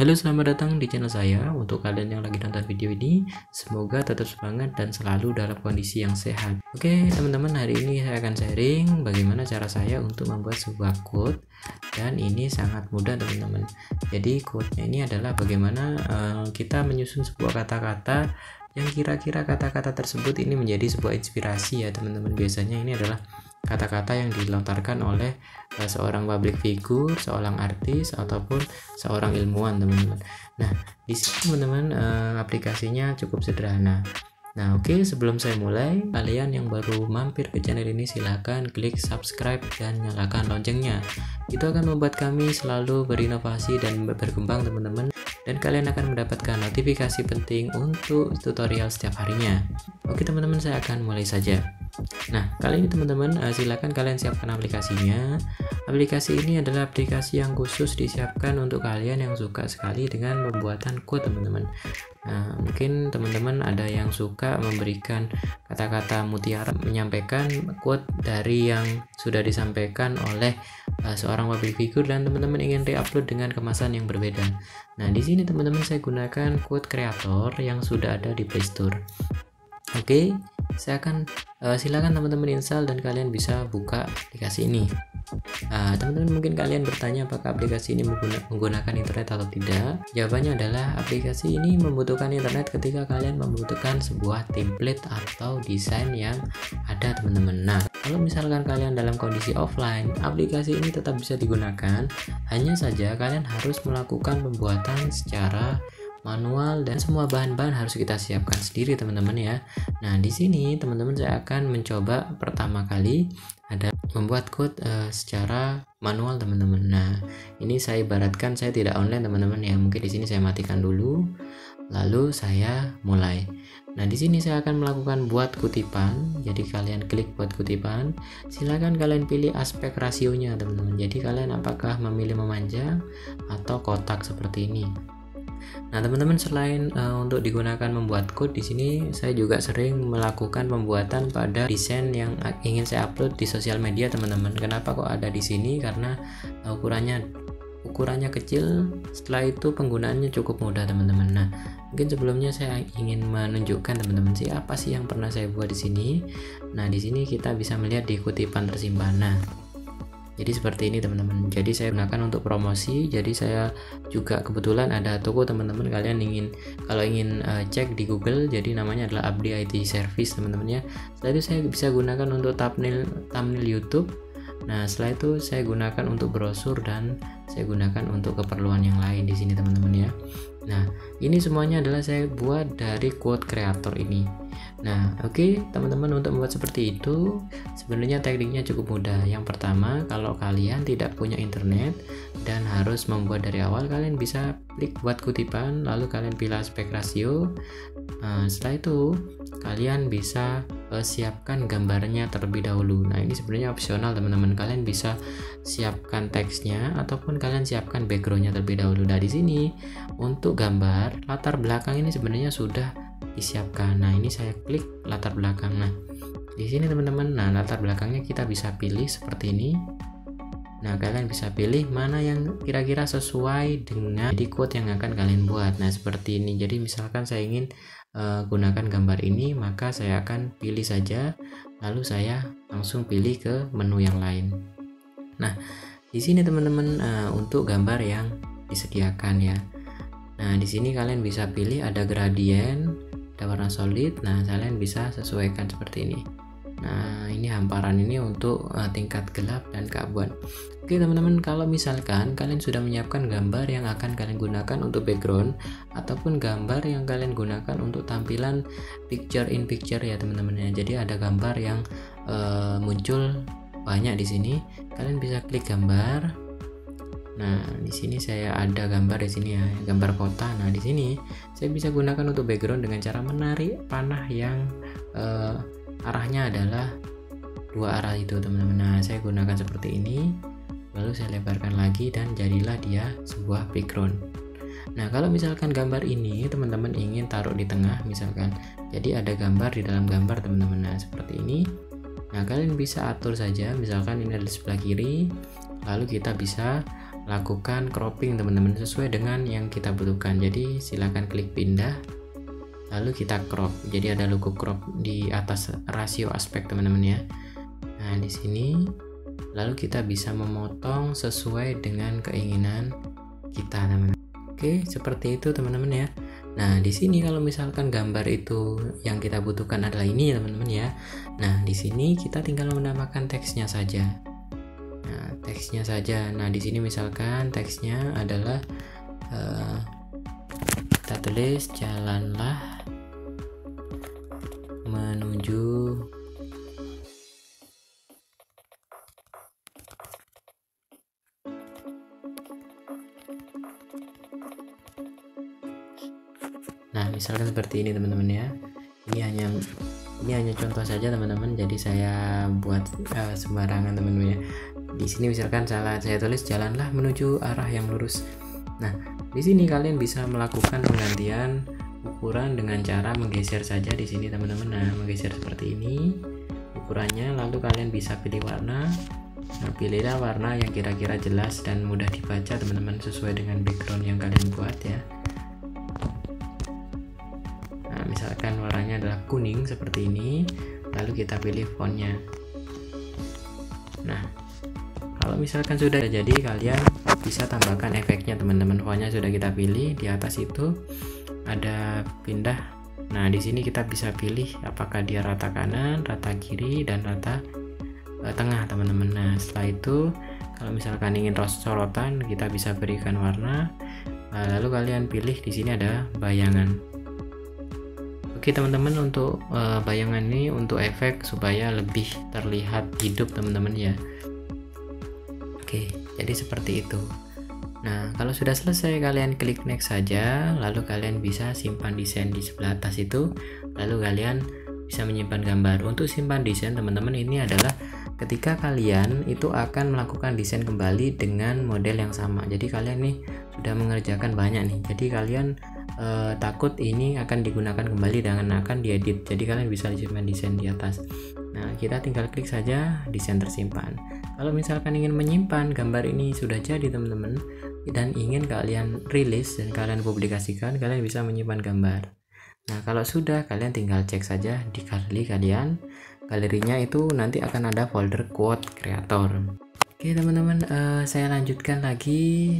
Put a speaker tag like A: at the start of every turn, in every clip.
A: Halo, selamat datang di channel saya. Untuk kalian yang lagi nonton video ini, semoga tetap semangat dan selalu dalam kondisi yang sehat. Oke teman-teman, hari ini saya akan sharing bagaimana cara saya untuk membuat sebuah quote, dan ini sangat mudah teman-teman. Jadi quote-nya ini adalah bagaimana kita menyusun sebuah kata-kata yang kira-kira kata-kata tersebut ini menjadi sebuah inspirasi ya teman-teman. Biasanya ini adalah kata-kata yang dilontarkan oleh seorang public figure, seorang artis, ataupun seorang ilmuwan teman-teman. Nah di sini teman-teman aplikasinya cukup sederhana. Nah oke, sebelum saya mulai, kalian yang baru mampir ke channel ini silahkan klik subscribe dan nyalakan loncengnya. Itu akan membuat kami selalu berinovasi dan berkembang teman-teman, dan kalian akan mendapatkan notifikasi penting untuk tutorial setiap harinya. Oke teman-teman, saya akan mulai saja. Nah kali ini teman-teman silakan kalian siapkan aplikasinya. Aplikasi ini adalah aplikasi yang khusus disiapkan untuk kalian yang suka sekali dengan pembuatan quote teman-teman. Nah mungkin teman-teman ada yang suka memberikan kata-kata mutiara, menyampaikan quote dari yang sudah disampaikan oleh seorang public figure, dan teman-teman ingin re-upload dengan kemasan yang berbeda. Nah di sini teman-teman saya gunakan quote creator yang sudah ada di Play Store. Oke, saya akan silakan teman-teman install dan kalian bisa buka aplikasi ini. Teman-teman mungkin kalian bertanya apakah aplikasi ini menggunakan internet atau tidak. Jawabannya adalah aplikasi ini membutuhkan internet ketika kalian membutuhkan sebuah template atau desain yang ada teman-teman. Nah kalau misalkan kalian dalam kondisi offline, aplikasi ini tetap bisa digunakan, hanya saja kalian harus melakukan pembuatan secara manual dan semua bahan-bahan harus kita siapkan sendiri teman-teman ya. Nah di sini teman-teman saya akan mencoba pertama kali ada membuat quote secara manual teman-teman. Nah ini saya ibaratkan saya tidak online teman-teman ya. Mungkin di sini saya matikan dulu, lalu saya mulai. Nah di sini saya akan melakukan buat kutipan. Jadi kalian klik buat kutipan, silakan kalian pilih aspek rasionya teman-teman. Jadi kalian apakah memilih memanjang atau kotak seperti ini. Nah teman-teman, selain untuk digunakan membuat quote, di sini saya juga sering melakukan pembuatan pada desain yang ingin saya upload di sosial media teman-teman. Kenapa kok ada di sini? Karena ukurannya kecil, setelah itu penggunaannya cukup mudah teman-teman. Nah mungkin sebelumnya saya ingin menunjukkan teman-teman apa sih yang pernah saya buat di sini. Nah di sini kita bisa melihat di kutipan tersimpan. Nah jadi seperti ini teman-teman. Jadi saya gunakan untuk promosi. Jadi saya juga kebetulan ada toko teman-teman. Kalian kalau ingin cek di Google, jadi namanya adalah Abdi IT Service teman-teman ya. Setelah itu saya bisa gunakan untuk thumbnail YouTube. Nah setelah itu saya gunakan untuk brosur, dan saya gunakan untuk keperluan yang lain di sini teman-teman ya. Nah ini semuanya adalah saya buat dari quote creator ini. Nah oke teman-teman, untuk membuat seperti itu sebenarnya tekniknya cukup mudah. Yang pertama, kalau kalian tidak punya internet dan harus membuat dari awal, kalian bisa klik buat kutipan, lalu kalian pilih aspek rasio. Setelah itu kalian bisa siapkan gambarnya terlebih dahulu. Nah ini sebenarnya opsional teman-teman, kalian bisa siapkan teksnya ataupun kalian siapkan backgroundnya terlebih dahulu. Nah di sini untuk gambar latar belakang ini sebenarnya sudah disiapkan. Nah ini saya klik latar belakang. Nah di sini teman-teman, nah latar belakangnya kita bisa pilih seperti ini. Nah kalian bisa pilih mana yang kira-kira sesuai dengan di quote yang akan kalian buat. Nah seperti ini. Jadi misalkan saya ingin gunakan gambar ini, maka saya akan pilih saja, lalu saya langsung pilih ke menu yang lain. Nah di sini teman-teman untuk gambar yang disediakan ya. Nah di sini kalian bisa pilih ada gradien, ada warna solid. Nah kalian bisa sesuaikan seperti ini. Nah ini hamparan ini untuk tingkat gelap dan keabuan. Oke teman-teman, kalau misalkan kalian sudah menyiapkan gambar yang akan kalian gunakan untuk background, ataupun gambar yang kalian gunakan untuk tampilan picture in picture ya teman-teman ya. Jadi ada gambar yang muncul banyak di sini, kalian bisa klik gambar. Nah di sini saya ada gambar di sini ya, gambar kota. Nah di sini saya bisa gunakan untuk background dengan cara menarik panah yang arahnya adalah dua arah itu teman-teman. Nah saya gunakan seperti ini, lalu saya lebarkan lagi dan jadilah dia sebuah background. Nah kalau misalkan gambar ini teman-teman ingin taruh di tengah misalkan, jadi ada gambar di dalam gambar teman-teman. Nah seperti ini. Nah kalian bisa atur saja, misalkan ini ada di sebelah kiri, lalu kita bisa lakukan cropping teman-teman sesuai dengan yang kita butuhkan. Jadi silakan klik pindah, lalu kita crop. Jadi ada logo crop di atas rasio aspek teman-teman ya. Nah di sini lalu kita bisa memotong sesuai dengan keinginan kita teman-teman. Oke, seperti itu teman-teman ya. Nah, di sini kalau misalkan gambar itu yang kita butuhkan adalah ini teman-teman ya. Nah, di sini kita tinggal menambahkan teksnya saja. Nah, teksnya saja. Nah, di sini misalkan teksnya adalah kita tulis jalanlah menuju Nah, misalkan seperti ini teman-teman ya. Ini hanya contoh saja teman-teman. Jadi saya buat sembarangan teman-teman ya. Di sini misalkan saya tulis jalanlah menuju arah yang lurus. Nah, di sini kalian bisa melakukan penggantian ukuran dengan cara menggeser saja di sini teman-teman. Nah, menggeser seperti ini ukurannya, lalu kalian bisa pilih warna. Nah, pilihlah warna yang kira-kira jelas dan mudah dibaca teman-teman sesuai dengan background yang kalian buat ya. Nah, misalkan warnanya adalah kuning seperti ini, lalu kita pilih fontnya. Nah, kalau misalkan sudah jadi, kalian bisa tambahkan efeknya teman-teman. Fontnya sudah kita pilih, di atas itu ada pindah. Nah, di sini kita bisa pilih apakah dia rata kanan, rata kiri, dan rata tengah teman-teman. Nah, setelah itu kalau misalkan ingin sorotan, kita bisa berikan warna. Lalu kalian pilih di sini ada bayangan. Oke teman-teman, untuk bayangan ini untuk efek supaya lebih terlihat hidup teman-teman ya. Oke, jadi seperti itu. Nah, kalau sudah selesai kalian klik next saja, lalu kalian bisa simpan desain di sebelah atas itu, lalu kalian bisa menyimpan gambar. Untuk simpan desain teman-teman, ini adalah ketika kalian itu akan melakukan desain kembali dengan model yang sama. Jadi kalian nih sudah mengerjakan banyak nih, jadi kalian takut ini akan digunakan kembali dan akan diedit. Jadi kalian bisa simpan desain di atas. Nah, kita tinggal klik saja desain tersimpan. Kalau misalkan ingin menyimpan gambar ini sudah jadi teman-teman dan ingin kalian rilis dan kalian publikasikan, kalian bisa menyimpan gambar. Nah, kalau sudah, kalian tinggal cek saja di galeri kalian. Galerinya itu nanti akan ada folder quote creator. Oke teman-teman, saya lanjutkan lagi.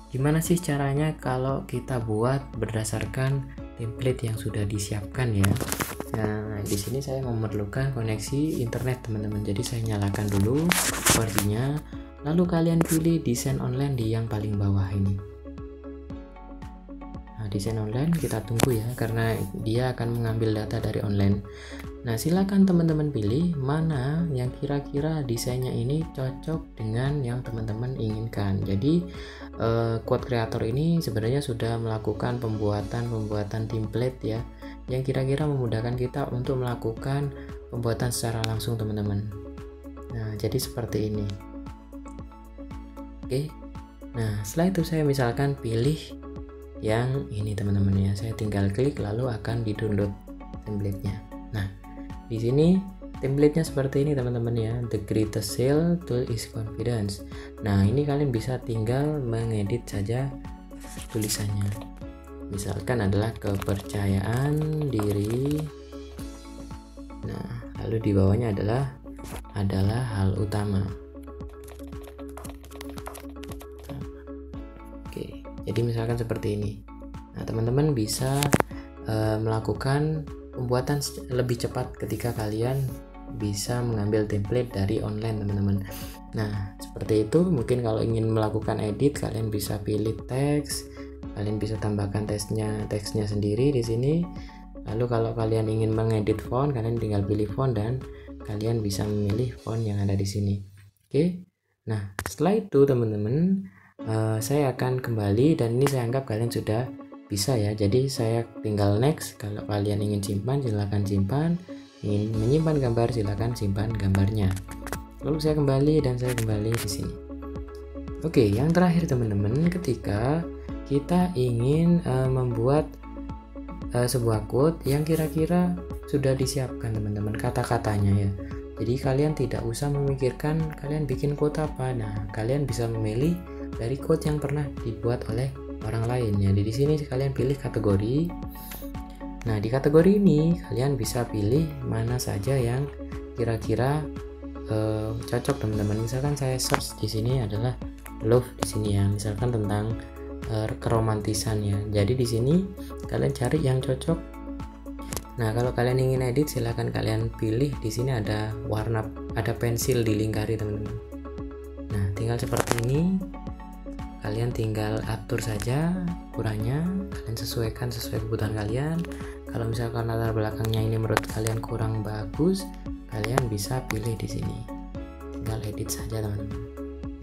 A: Gimana sih caranya kalau kita buat berdasarkan template yang sudah disiapkan ya. Nah, di sini saya memerlukan koneksi internet teman-teman. Jadi saya nyalakan dulu Word-nya, lalu kalian pilih desain online di yang paling bawah ini. Nah, desain online kita tunggu ya, karena dia akan mengambil data dari online. Nah, silakan teman-teman pilih mana yang kira-kira desainnya ini cocok dengan yang teman-teman inginkan. Jadi quote creator ini sebenarnya sudah melakukan pembuatan template ya, yang kira-kira memudahkan kita untuk melakukan pembuatan secara langsung teman-teman. Nah, jadi seperti ini. Oke. Nah, setelah itu saya misalkan pilih yang ini teman-teman ya. Saya tinggal klik lalu akan di-download template-nya. Nah, di sini template-nya seperti ini teman-teman ya. The greatest sale tool is confidence. Nah, ini kalian bisa tinggal mengedit saja tulisannya. Misalkan adalah kepercayaan diri. Nah, lalu di bawahnya adalah hal utama. Oke, jadi misalkan seperti ini. Nah, teman-teman bisa melakukan pembuatan lebih cepat ketika kalian bisa mengambil template dari online teman-teman. Nah, seperti itu. Mungkin kalau ingin melakukan edit, kalian bisa pilih teks, kalian bisa tambahkan teksnya sendiri di sini. Lalu kalau kalian ingin mengedit font, kalian tinggal pilih font dan kalian bisa memilih font yang ada di sini. Oke. Nah, setelah itu teman-teman, saya akan kembali dan ini saya anggap kalian sudah bisa ya. Jadi saya tinggal next. Kalau kalian ingin simpan, silahkan simpan. Ingin menyimpan gambar, silahkan simpan gambarnya. Lalu saya kembali dan saya kembali di sini. Oke, yang terakhir teman-teman, ketika kita ingin membuat sebuah quote yang kira-kira sudah disiapkan teman-teman kata-katanya ya. Jadi kalian tidak usah memikirkan kalian bikin quote apa. Nah, kalian bisa memilih dari quote yang pernah dibuat oleh orang lain. Jadi di sini kalian pilih kategori. Nah, di kategori ini kalian bisa pilih mana saja yang kira-kira cocok teman-teman. Misalkan saya search di sini adalah love di sini ya, misalkan tentang keromantisan ya. Jadi di sini kalian cari yang cocok. Nah, kalau kalian ingin edit silahkan kalian pilih. Di sini ada warna, ada pensil dilingkari teman-teman. Nah, tinggal seperti ini. Kalian tinggal atur saja ukurannya, kalian sesuaikan sesuai kebutuhan kalian. Kalau misalkan latar belakangnya ini menurut kalian kurang bagus, kalian bisa pilih di sini. Tinggal edit saja teman-teman.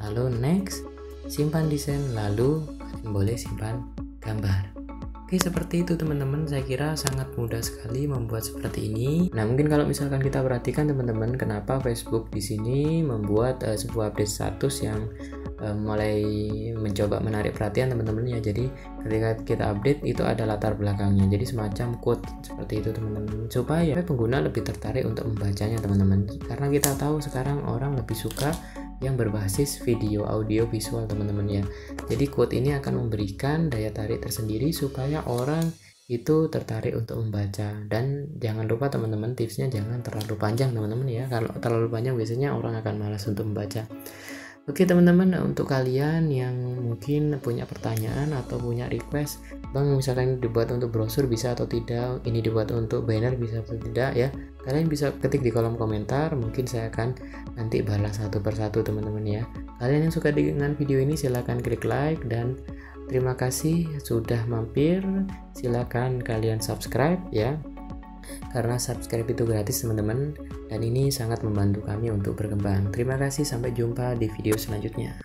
A: Lalu next, simpan desain, lalu kalian boleh simpan gambar. Oke, seperti itu teman-teman. Saya kira sangat mudah sekali membuat seperti ini. Nah, mungkin kalau misalkan kita perhatikan teman-teman, kenapa Facebook di sini membuat sebuah update status yang mulai mencoba menarik perhatian teman-teman ya. Jadi ketika kita update itu ada latar belakangnya, jadi semacam quote seperti itu teman-teman, supaya pengguna lebih tertarik untuk membacanya teman-teman. Karena kita tahu sekarang orang lebih suka yang berbasis video, audio, visual teman-teman ya. Jadi quote ini akan memberikan daya tarik tersendiri supaya orang itu tertarik untuk membaca. Dan jangan lupa teman-teman, tipsnya jangan terlalu panjang teman-teman ya. Kalau terlalu panjang biasanya orang akan malas untuk membaca. Oke teman-teman, untuk kalian yang mungkin punya pertanyaan atau punya request, bang misalkan ini dibuat untuk brosur bisa atau tidak, ini dibuat untuk banner bisa atau tidak ya, kalian bisa ketik di kolom komentar, mungkin saya akan nanti balas satu persatu teman-teman ya. Kalian yang suka dengan video ini silahkan klik like, dan terima kasih sudah mampir. Silahkan kalian subscribe ya, karena subscribe itu gratis teman-teman, dan ini sangat membantu kami untuk berkembang. Terima kasih, sampai jumpa di video selanjutnya.